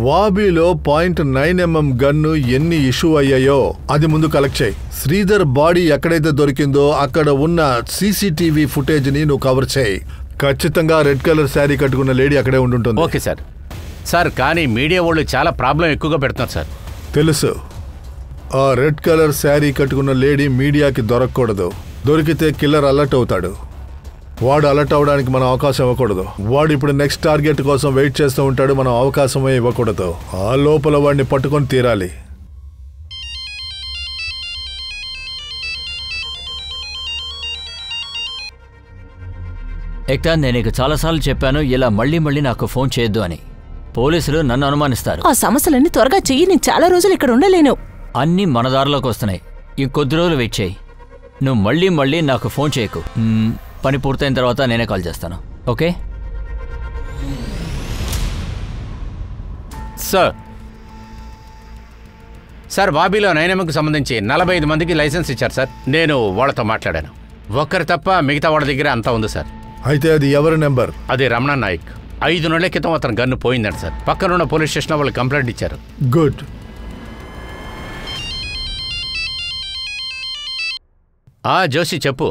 వాబీలో .9mm గన్ను ఎన్ని ఇష్యూ అయ్యాయో అది ముందు కలెక్ట్ చేయి. శ్రీధర్ బాడీ ఎక్కడైతే దొరికిందో అక్కడ ఉన్న సీసీటీవీ ఫుటేజ్ ని నువ్వు కవర్ చేయి. ఖచ్చితంగా రెడ్ కలర్ శారీ కట్టుకున్న లేడీ అక్కడే ఉండుంటుంది. Okay sir. సార్ కానీ మీడియా వాళ్ళు చాలా ప్రాబ్లం ఎక్కువగా పెడుతున్నారు సార్. తెలుసు. ఆ రెడ్ కలర్ శారీ కట్టుకున్న లేడీ మీడియాకి దొరకకూడదు. దొరికితే కిల్లర్ అలర్ట్ అవుతాడు. వాడు అలర్ట్ అవడానికి మనం అవకాశం ఇవ్వకూడదు. వాడు ఇప్పుడు నెక్స్ట్ టార్గెట్ కోసం వెయిట్ చేస్తూ ఉంటాడు, మనం అవకాశమే ఇవ్వకూడదు. ఆ లోపల వాడిని పట్టుకొని తీరాలి. ఏక్తా, నేను నీకు చాలాసార్లు చెప్పాను ఇలా మళ్ళీ మళ్ళీ నాకు ఫోన్ చేయొద్దు అని. పోలీసులు నన్ను అనుమానిస్తారు. ఆ సమస్యలన్నీ త్వరగా చెయ్యి, నేను చాలా రోజులు ఇక్కడ ఉండలేను. అన్నీ మన దారిలోకి వస్తున్నాయి. ఇంకొద్ది రోజులు వెయిట్ చేయి. నువ్వు మళ్ళీ మళ్ళీ నాకు ఫోన్ చేయకు. పని పూర్తయిన తర్వాత నేనే కాల్ చేస్తాను, ఓకే? సార్ బాబీలో 9mmకి సంబంధించి 45 మందికి లైసెన్స్ ఇచ్చారు సార్. నేను వాళ్ళతో మాట్లాడాను. ఒక్కరు తప్ప మిగతా వాళ్ళ దగ్గర అంతా ఉంది సార్. అయితే అది ఎవరి నెంబర్? అది రమణ నాయక్. 5 నెలల క్రితం అతను గన్ను పోయిందంట సార్. పక్కనున్న పోలీస్ స్టేషన్లో వాళ్ళు కంప్లైంట్ ఇచ్చారు. గుడ్. జోషి చెప్పు.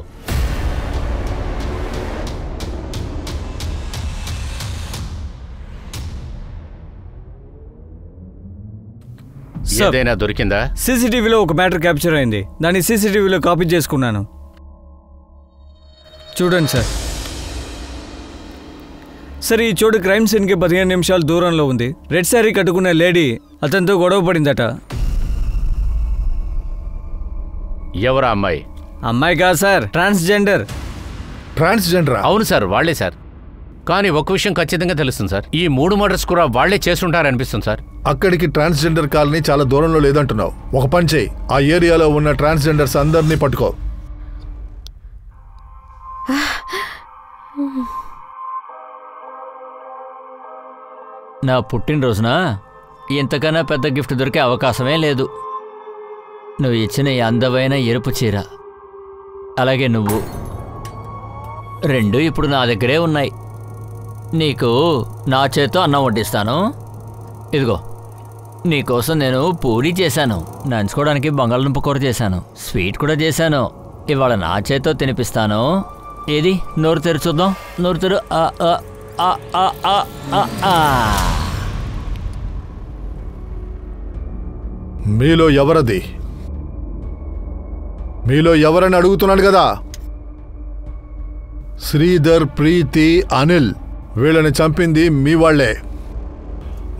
ఏదైనా దొరికిందా? సీసీటీవీలో ఒక మ్యాటర్ క్యాప్చర్ అయింది. దాన్ని సీసీటీవీలో కాపీ చేసుకున్నాను. చూడండి సార్. సరే, ఈ చోటు క్రైమ్ సీన్కి 15 నిమిషాలు దూరంలో ఉంది. రెడ్ శారీ కట్టుకున్న లేడీ అతనితో గొడవ పడిందట. ఎవరా అమ్మాయి? అమ్మాయి కాదు సార్, ట్రాన్స్జెండర్. ట్రాన్స్జెండరా? అవును సార్, వాళ్లే సార్. కానీ ఒక విషయం ఖచ్చితంగా తెలుస్తుంది సార్, ఈ 3 మర్డర్స్ కూడా వాళ్లే చేస్తుంటారనిపిస్తుంది సార్. అక్కడికి ట్రాన్స్జెండర్ కాలనీ చాలా దూరంలో లేదంటున్నావు. ఒక పని చేయి, ఆ ఏరియాలో ఉన్న ట్రాన్స్జెండర్స్ అందరినీ పట్టుకో. నా పుట్టినరోజున ఇంతకన్నా పెద్ద గిఫ్ట్ దొరికే అవకాశమే లేదు. నువ్వు ఇచ్చిన ఈ అందమైన ఎరుపు చీర, అలాగే నువ్వు, 2 ఇప్పుడు నా దగ్గరే ఉన్నాయి. నీకు నా చేత్తో అన్నం వడ్డిస్తాను. ఇదిగో, నీకోసం నేను పూరీ చేశాను, నంచుకోవడానికి బంగాళదుంప కూర చేశాను, స్వీట్ కూడా చేశాను. ఇవాళ నా చేత్తో తినిపిస్తాను. ఏది, నోరు తెరు చూద్దాం. నోరు తెరు. మీలో ఎవరది? మీలో ఎవరని అడుగుతున్నాడు కదా. శ్రీధర్, ప్రీతి, అనిల్ వీళ్ళని చంపింది మీ వాళ్లే.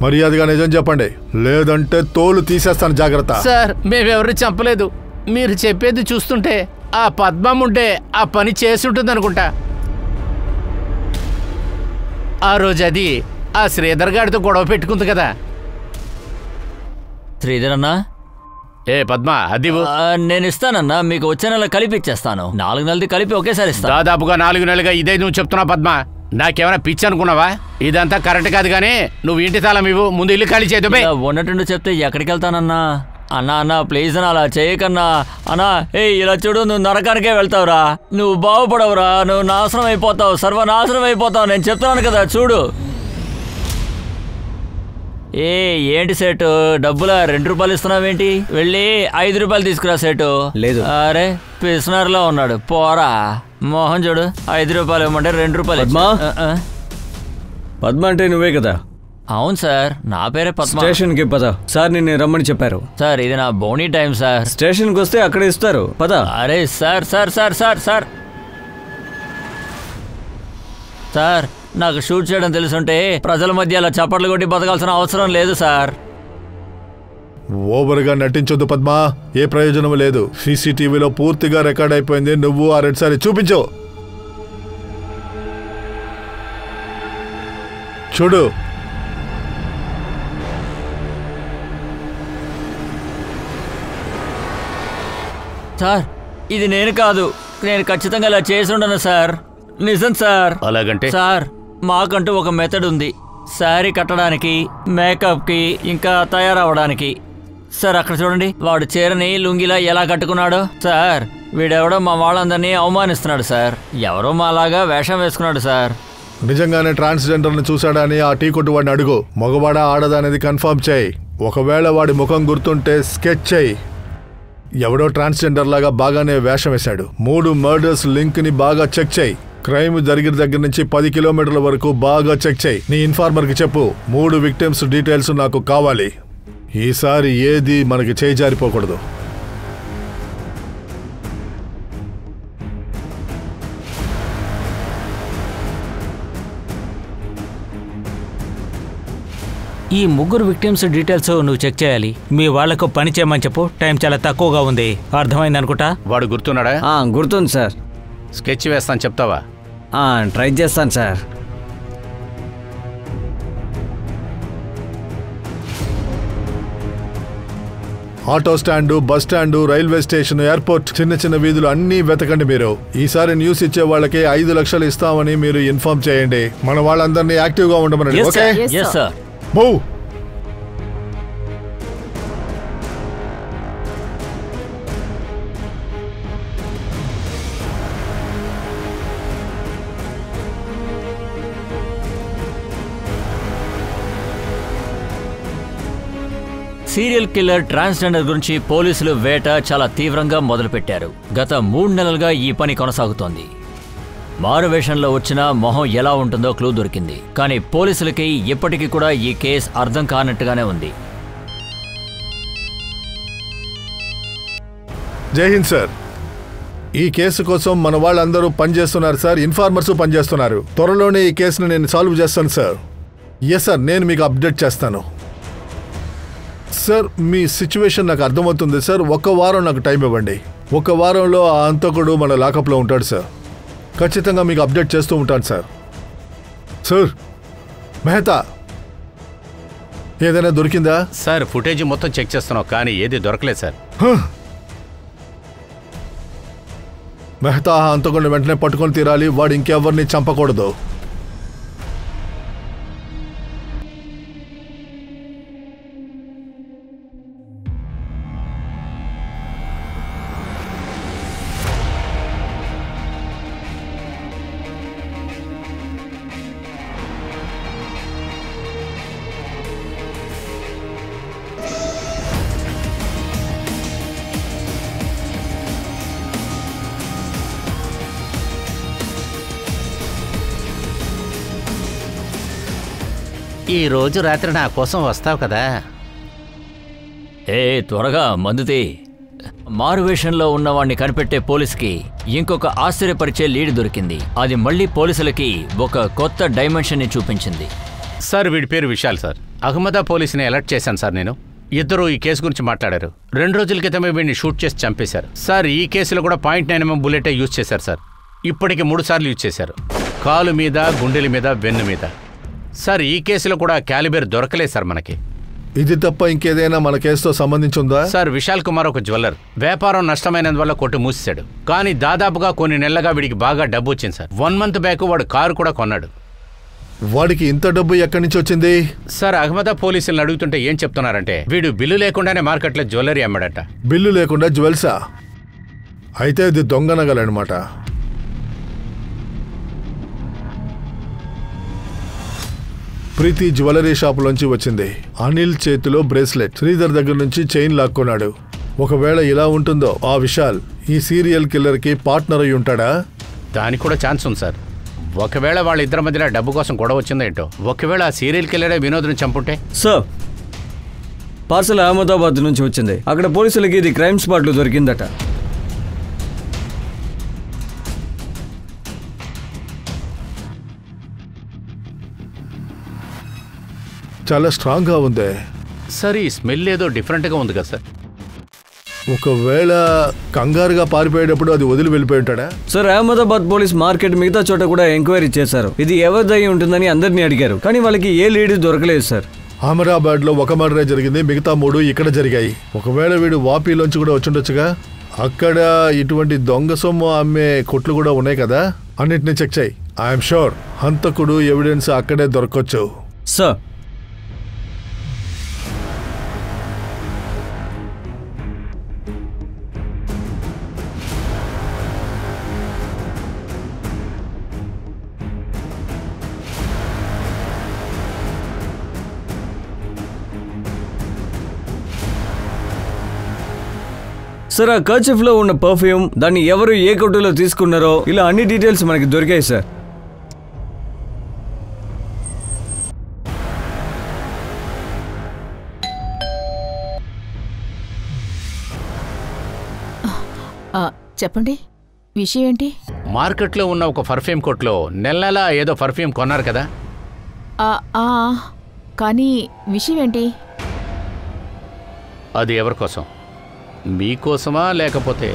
మర్యాదగా నిజం చెప్పండి, లేదంటే తోలు తీసేస్తాను, జాగ్రత్త. సార్, మేమెవరిని చంపలేదు. మీరు చెప్పేది చూస్తుంటే ఆ పద్మం ఉంటే ఆ పని చేస్తుంటుంది అనుకుంటా. ఆ రోజు అది ఆ శ్రీధర్ గారితో గొడవ పెట్టుకుంది కదా. శ్రీధర్ అన్నా, ఏ పద్మ, అది నేను ఇస్తానన్నా. మీకు వచ్చే నెల కలిపి ఇచ్చేస్తాను. 4 నెలది కలిపి ఒకేసారి ఇస్తాను. దాదాపుగా 4 నెలలుగా ఇదే నువ్వు చెప్తున్నావు పద్మ. నాకేమైనా పిచ్చి అనుకున్నావా? ఇదంతా కరెక్ట్ కాదు. కానీ నువ్వు ఇంటి తాళం ఇవ్వు, ముందు ఇల్లు ఖాళీ చేయదు. ఉన్నట్టు చెప్తే ఎక్కడికి వెళ్తానన్నా? అన్నా అన్నా ప్లీజ్ అన్నా, అలా చేయకన్నా అన్నా. ఇలా చూడు, నువ్వు నరకానికే వెళ్తావురా. నువ్వు బాగుపడవురా, నువ్వు నాశనం అయిపోతావు, సర్వనాశనం అయిపోతావు. నేను చెప్తున్నాను కదా, చూడు. ఏంటి సేటు, డబ్బులా 2 రూపాయలు ఇస్తున్నావేంటి? వెళ్ళి 5 రూపాయలు తీసుకురా సేటు. లేదు. అరే, పిసినారులో ఉన్నాడు, పోరా. మోహన్ చూడు, 5 రూపాయలు ఇవ్వమంటే 2 రూపాయలు. పద్మ అంటే నువ్వే కదా? అవును సార్, నా పేరే పద్మ. స్టేషన్కి పద. సార్ నిన్ను రమ్మని చెప్పారు. సార్, ఇది నా బోనీ టైం సార్. స్టేషన్కి వస్తే అక్కడ ఇస్తారు, పద. అరే sir sir sir sir sir sir, నాకు షూట్ చేయడం తెలుసుంటే ప్రజల మధ్య అలా చప్పట్లు కొట్టి బతకాల్సిన అవసరం లేదు సార్. ఓవర్గా నటించొద్దు పద్మ, ఏ ప్రయోజనం లేదు. సీసీటీవీలో పూర్తిగా రికార్డ్ అయిపోయింది. నువ్వు ఆ 2 సారి చూపించు. చూడు. సార్, ఇది నేను కాదు. నేను ఖచ్చితంగా ఇలా చేసి ఉండను సార్. నిజం సార్. అలాగంటే? సార్, మాకంటూ ఒక మెథడ్ ఉంది. శారీ కట్టడానికి, మేకప్కి, ఇంకా తయారవడానికి. సార్, అక్కడ చూడండి, వాడు చీరని లుంగిలా ఎలా కట్టుకున్నాడో. సార్, వీడెవడో మా వాళ్ళందరినీ అవమానిస్తున్నాడు సార్. ఎవరో మాలాగా వేషం వేసుకున్నాడు సార్. నిజంగానే ట్రాన్స్జెండర్ని చూశాడని ఆ టీ కొట్టు వాడిని అడుగు. మగవాడా ఆడదా అనేది కన్ఫర్మ్ చేయి. ఒకవేళ వాడి ముఖం గుర్తుంటే స్కెచ్ చేయి. ఎవడో ట్రాన్స్జెండర్ లాగా బాగానే వేషం వేశాడు. 3 మర్డర్స్ లింక్ ని బాగా చెక్ చేయి. క్రైమ్ జరిగిన దగ్గర నుంచి 10 కిలోమీటర్ల వరకు బాగా చెక్ చేయి. నీ ఇన్ఫార్మర్కి చెప్పు, 3 విక్టిమ్స్ డీటెయిల్స్ నాకు కావాలి. ఈసారి ఏది మనకి చేయి జారిపోకూడదు. ఈ 3 విక్టిమ్స్ డీటెయిల్స్ నువ్వు చెక్ చేయాలి. మీ వాళ్లకు పని చేయమని చెప్పు. టైం చాలా తక్కువగా ఉంది. అర్థమైంది అనుకుంటా. వాడు గుర్తున్నాడా? గుర్తుంది సార్. స్కెచ్ వేస్తాను, చెప్తావా? ట్రై చేస్తాను sir. Auto stand, bus stand, railway station, airport, చిన్న చిన్న వీధులు అన్నీ వెతకండి. మీరు ఈసారి న్యూస్ ఇచ్చే వాళ్ళకి 5 లక్షలు ఇస్తామని మీరు ఇన్ఫార్మ్ చేయండి. మన వాళ్ళందరినీ యాక్టివ్ గా ఉండమనండి. Okay? Yes, sir. Move. Serial killer transgender గురించి పోలీసులు వేట చాలా తీవ్రంగా మొదలుపెట్టారు. గత 3 నెలలుగా ఈ పని కొనసాగుతోంది. మారువేషంలో వచ్చిన మొహం ఎలా ఉంటుందో క్లూ దొరికింది. కానీ పోలీసులకి ఇప్పటికీ కూడా ఈ కేసు అర్థం కానట్టుగానే ఉంది. జై హింద్ సార్. ఈ కేసు కోసం మన వాళ్ళందరూ పనిచేస్తున్నారు సార్. ఇన్ఫార్మర్స్ పనిచేస్తున్నారు. త్వరలోనే ఈ కేసును నేను సాల్వ్ చేస్తాను సార్. ఎస్ సార్, నేను మీకు అప్డేట్ చేస్తాను. సార్, మీ సిచ్యువేషన్ నాకు అర్థమవుతుంది సార్. 1 వారం నాకు టైం ఇవ్వండి. 1 వారంలో ఆ హంతకుడు మన లాకప్లో ఉంటాడు సార్. ఖచ్చితంగా మీకు అప్డేట్ చేస్తూ ఉంటాను సార్. సార్, మెహతా ఏదైనా దొరికిందా? సార్, ఫుటేజ్ మొత్తం చెక్ చేస్తున్నాం, కానీ ఏది దొరకలేదు సార్. మెహతా హంతకుడిని వెంటనే పట్టుకొని తీరాలి. వాడు ఇంకెవరిని చంపకూడదు. ఈ రోజు రాత్రి నా కోసం వస్తావు కదా? త్వరగా మందుతి. మారువేషంలో ఉన్నవాణ్ణి కనిపెట్టే పోలీస్కి ఇంకొక ఆశ్చర్యపరిచే లీడ్ దొరికింది. అది మళ్ళీ పోలీసులకి ఒక కొత్త డైమెన్షన్ని చూపించింది. సార్, వీడి పేరు విశాల్ సార్. అహ్మదా పోలీసుని అలర్ట్ చేశాను సార్ నేను. ఇద్దరు ఈ కేసు గురించి మాట్లాడారు. 2 రోజుల క్రితమే వీడిని షూట్ చేసి చంపేశారు సార్. ఈ కేసులో కూడా .9mm బుల్లెటే యూజ్ చేశారు సార్. ఇప్పటికి 3 సార్లు యూజ్ చేశారు. కాలు మీద, గుండెల మీద, వెన్ను మీద. సార్, ఈ కేసులో కూడా క్యాలిబర్ దొరకలేదు సార్ మనకి. ఇది తప్ప ఇంకేదైనా మన కేసుతో సంబంధించి ఉందా? సార్, విశాల్ కుమార్ ఒక జ్యువెల్లర్. వ్యాపారం నష్టమైనందువల్ల కొట్టు మూసేశాడు. కానీ దాదాపుగా కొన్ని నెలలుగా వీడికి బాగా డబ్బు వచ్చింది సార్. 1 మంత్ బ్యాక్ వాడు కారు కూడా కొన్నాడు. వాడికి ఇంత డబ్బు ఎక్కడి నుంచి వచ్చింది? సార్, అహ్మదా పోలీసులను అడుగుతుంటే ఏం చెప్తున్నారంటే వీడు బిల్లు లేకుండానే మార్కెట్లో జ్యువెలరీ అమ్మాడట. బిల్లు లేకుండా జ్యువెల్సా? అయితే ఇది దొంగనగలనమాట. ప్రీతి జ్యువెలరీ షాపులోంచి వచ్చింది. అనిల్ చేతిలో బ్రేస్లెట్, శ్రీధర్ దగ్గర నుంచి చైన్ లాక్కున్నాడు. ఒకవేళ ఇలా ఉంటుందో ఆ విశాల్ ఈ సీరియల్ కిల్లర్ కి పార్ట్నర్ అయి ఉంటాడా? దానికి కూడా ఛాన్స్ ఉంది సార్. ఒకవేళ వాళ్ళిద్దరి మధ్యలో డబ్బు కోసం గొడవ వచ్చిందో ఏంటో. ఒకవేళ ఆ సీరియల్ కిల్లరే వినోద్ని చంపుంటే? సార్, పార్సల్ అహ్మదాబాద్ నుంచి వచ్చింది. అక్కడ పోలీసులకి ఇది క్రైమ్ స్పాట్లో దొరికిందట. చాలా స్ట్రాంగ్ గా ఉంది సార్. ఈ స్మెల్ ఏదో డిఫరెంట్గా ఉంది కదా సార్. ఒకవేళ కంగారుగా పారిపోయేటప్పుడు అది వదిలి వెళ్ళిపోయి ఉంటాడా? సార్, అహ్మదాబాద్ పోలీస్ మార్కెట్ మిగతా చోట కూడా ఎంక్వైరీ చేశారు. ఇది ఎవరిదై ఉంటుందని అందరినీ అడిగారు, కానీ వాళ్ళకి ఏ లీడ్ దొరకలేదు సార్. అహ్మదాబాద్ లో 1 మర్డరే జరిగింది, మిగతా 3 ఇక్కడ జరిగాయి. ఒకవేళ వీడు వాపీలోంచి కూడా వచ్చుండొచ్చుగా. అక్కడ ఇటువంటి దొంగ సొమ్ము అమ్మే కొట్లు కూడా ఉన్నాయి కదా, అన్నిటిని చెక్ చేయి. ఐఎమ్ షూర్ హంతకుడు ఎవిడెన్స్ అక్కడే దొరకొచ్చు. సార్, సార్, ఆ కర్చీఫ్లో ఉన్న పర్ఫ్యూమ్, దాన్ని ఎవరు ఏ కొట్టులో తీసుకున్నారో, ఇలా అన్ని డీటెయిల్స్ మనకి దొరికాయి సార్. చెప్పండి, విషయం ఏంటి? మార్కెట్లో ఉన్న ఒక పర్ఫ్యూమ్ కొట్లో నెలలా ఏదో పర్ఫ్యూమ్ కొన్నారు కదా. కానీ విషయం ఏంటి? అది ఎవరి కోసం? మీకోసమా లేకపోతే?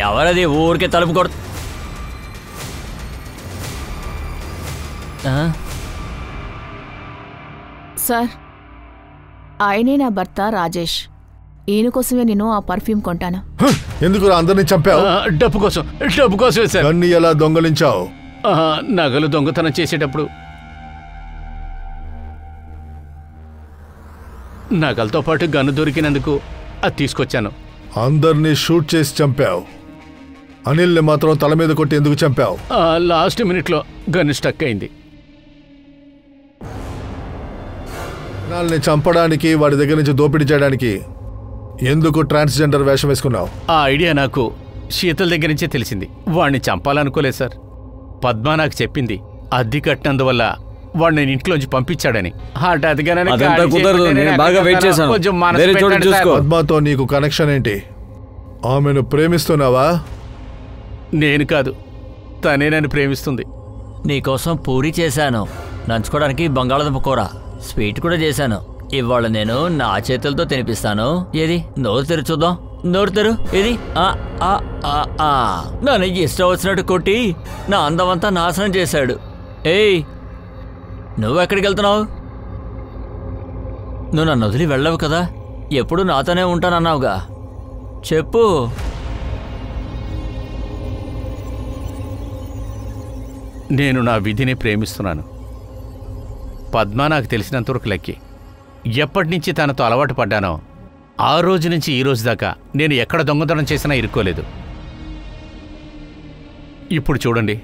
ఎవరది ఊరికే తలుపు కొడ? సార్, ఆయనే నా భర్త రాజేష్. ఈయన కోసమే నేను ఆ పర్ఫ్యూమ్ కొంటాను. ఎందుకు అందరినీ చంపావు? డబ్బు కోసం. డబ్బు కోసమే సార్. గన్ని ఎలా దొంగలించావు? నగలు దొంగతనం చేసేటప్పుడు నగలతో పాటు గన్ను దొరికినందుకు అది తీసుకొచ్చాను. అందరినీ షూట్ చేసి చంపావు. అనిల్ని మాత్రం తల మీద కొట్టి ఎందుకు చంపావు? లాస్ట్ మినిట్లో గన్ను స్టక్ అయింది. నాల్ని చంపడానికి, వాడి దగ్గర నుంచి దోపిడీ చేయడానికి ఎందుకు ట్రాన్స్జెండర్ వేషం వేసుకున్నావు? ఆ ఐడియా నాకు శీతల్ దగ్గర నుంచే తెలిసింది. వాడిని చంపాలనుకోలేదు సార్. పద్మ నాకు చెప్పింది. అద్దె కట్టినందువల్ల వాడు నేను ఇంట్లోంచి పంపించాడని. హఠాత్తుగానే అదంతా కుదరదు. నేను బాగా వెయిట్ చేశాను. కొంచెం మనసు వేరే చోట పెట్టండి చూసుకో. సార్. పద్మతో నీకు కనెక్షన్ ఏంటి? ఆమెను ప్రేమిస్తున్నావా? నేను కాదు, తనే నన్ను ప్రేమిస్తుంది. నీకోసం పూరి చేశాను, నంచుకోవడానికి బంగాళదుంప కూర, స్వీట్ కూడా చేశాను. ఇవాళ నేను నా చేతులతో తినిపిస్తాను. ఏది నోరు తెరు చూద్దాం. నోరు తెరు. ఏది నన్ను ఇష్టం వచ్చినట్టు కొట్టి నా అందమంతా నాశనం చేశాడు. ఏయ్, నువ్వెక్కడికి వెళ్తున్నావు? నువ్వు నన్ను వదిలి వెళ్ళవు కదా, ఎప్పుడు నాతోనే ఉంటానన్నావుగా, చెప్పు. నేను నా విధిని ప్రేమిస్తున్నాను. పద్మ నాకు తెలిసినంతవరకు లెక్కి. ఎప్పటి నుంచి తనతో అలవాటు పడ్డానో ఆ రోజు నుంచి ఈ రోజు దాకా నేను ఎక్కడ దొంగతనం చేసినా ఇరుక్కోలేదు. ఇప్పుడు చూడండి,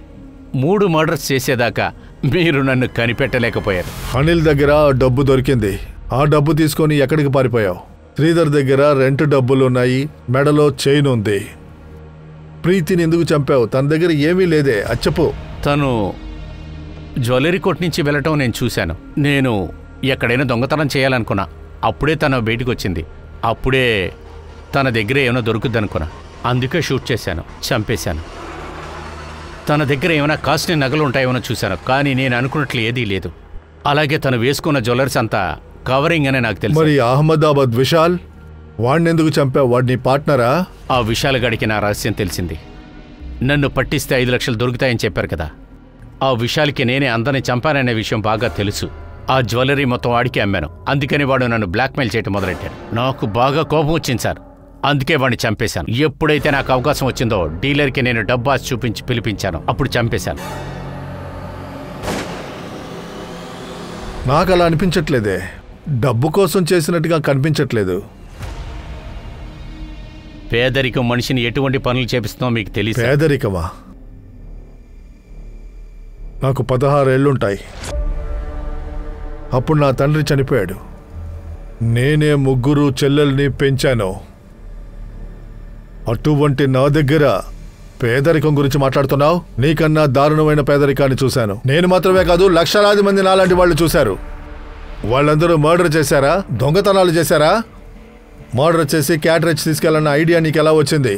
3 మర్డర్స్ చేసేదాకా మీరు నన్ను కనిపెట్టలేకపోయారు. అనిల్ దగ్గర డబ్బు దొరికింది. ఆ డబ్బు తీసుకొని ఎక్కడికి పారిపోయావు? శ్రీధర్ దగ్గర రెంట్ డబ్బులున్నాయి, మెడలో చైన్ ఉంది. ప్రీతిని ఎందుకు చంపావు? తన దగ్గర ఏమీ లేదే, చెప్పు. తను జ్యువెలరీ కోట్ నుంచి వెళ్ళటం నేను చూశాను. నేను ఎక్కడైనా దొంగతనం చేయాలనుకున్నా. అప్పుడే తను బయటకు వచ్చింది. అప్పుడే తన దగ్గర ఏమైనా దొరుకుద్దనుకున్నా. అందుకే షూట్ చేశాను, చంపేశాను. తన దగ్గర ఏమైనా కాస్ట్లీ నగలు ఉంటాయేమో చూశాను, కానీ నేను అనుకున్నట్లు ఏదీ లేదు. అలాగే తను వేసుకున్న జ్యువెలర్స్ అంతా కవరింగ్ అనే నాకు తెలుసు. మరి అహ్మదాబాద్ విశాల్, వాడిని ఎందుకు చంపావు? వాడిని పార్ట్నరా? ఆ విశాల్ గడికి నా రహస్యం తెలిసింది. నన్ను పట్టిస్తే 5 లక్షలు దొరుకుతాయని చెప్పారు కదా. ఆ విశాల్కి నేనే అందరిని చంపాననే విషయం బాగా తెలుసు. ఆ జ్యువెలరీ మొత్తం వాడికి అమ్మాను. అందుకని వాడు నన్ను బ్లాక్మెయిల్ చేయడం మొదలెట్టాడు. నాకు బాగా కోపం వచ్చింది సార్. అందుకే వాడిని చంపేశాను. ఎప్పుడైతే నాకు అవకాశం వచ్చిందో డీలర్కి నేను డబ్బు ఆశ చూపించి పిలిపించాను, అప్పుడు చంపేశాను. నాకు అలా అనిపించట్లేదే. డబ్బు కోసం చేసినట్టుగా కనిపించట్లేదు. పేదరికం మనిషిని ఎటువంటి పనులు చేపిస్తుందో మీకు తెలియదు. పేదరికమా? నాకు 16 ఏళ్ళుంటాయి. అప్పుడు నా తండ్రి చనిపోయాడు. నేనే 3 చెల్లెల్ని పెంచాను. అటువంటి నా దగ్గర పేదరికం గురించి మాట్లాడుతున్నావు? నీకన్నా దారుణమైన పేదరికాన్ని చూశాను. నేను మాత్రమే కాదు, లక్షలాది మంది నాలాంటి వాళ్ళు చూశారు. వాళ్ళందరూ మర్డర్ చేశారా? దొంగతనాలు చేశారా? మర్డర్ చేసి క్యాటరేజ్ తీసుకెళ్ళన్న ఐడియా నీకు ఎలా వచ్చింది?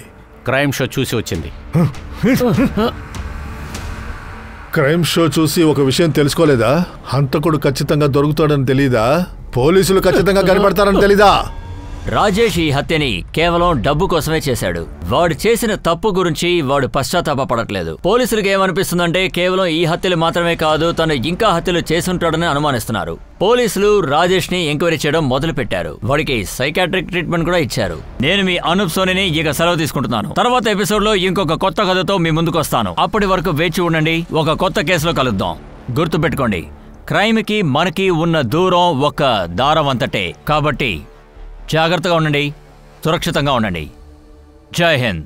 క్రైమ్ షో చూసి వచ్చింది. క్రైమ్ షో చూసి ఒక విషయం తెలుసుకోలేదా? హంతకుడు ఖచ్చితంగా దొరుకుతాడని తెలీదా? పోలీసులు ఖచ్చితంగా కనిపెడతారని తెలీదా? రాజేష్ ఈ హత్యని కేవలం డబ్బు కోసమే చేశాడు. వాడు చేసిన తప్పు గురించి వాడు పశ్చాత్తాపడట్లేదు. పోలీసులకు ఏమనిపిస్తుందంటే కేవలం ఈ హత్యలు మాత్రమే కాదు, తను ఇంకా హత్యలు చేసుంటాడని అనుమానిస్తున్నారు. పోలీసులు రాజేష్ ని ఎంక్వైరీ చేయడం మొదలు పెట్టారు. వాడికి సైకాట్రిక్ ట్రీట్మెంట్ కూడా ఇచ్చారు. నేను మీ అనూప్ సోనిని ఇక సెలవు తీసుకుంటున్నాను. తర్వాత ఎపిసోడ్ లో ఇంకొక కొత్త కథతో మీ ముందుకు వస్తాను. అప్పటి వరకు వేచి ఉండండి. ఒక కొత్త కేసులో కలుద్దాం. గుర్తుపెట్టుకోండి, క్రైమ్ కి మనకి ఉన్న దూరం ఒక దారం అంతటే. కాబట్టి జాగ్రత్తగా ఉండండి, సురక్షితంగా ఉండండి. జై హింద్.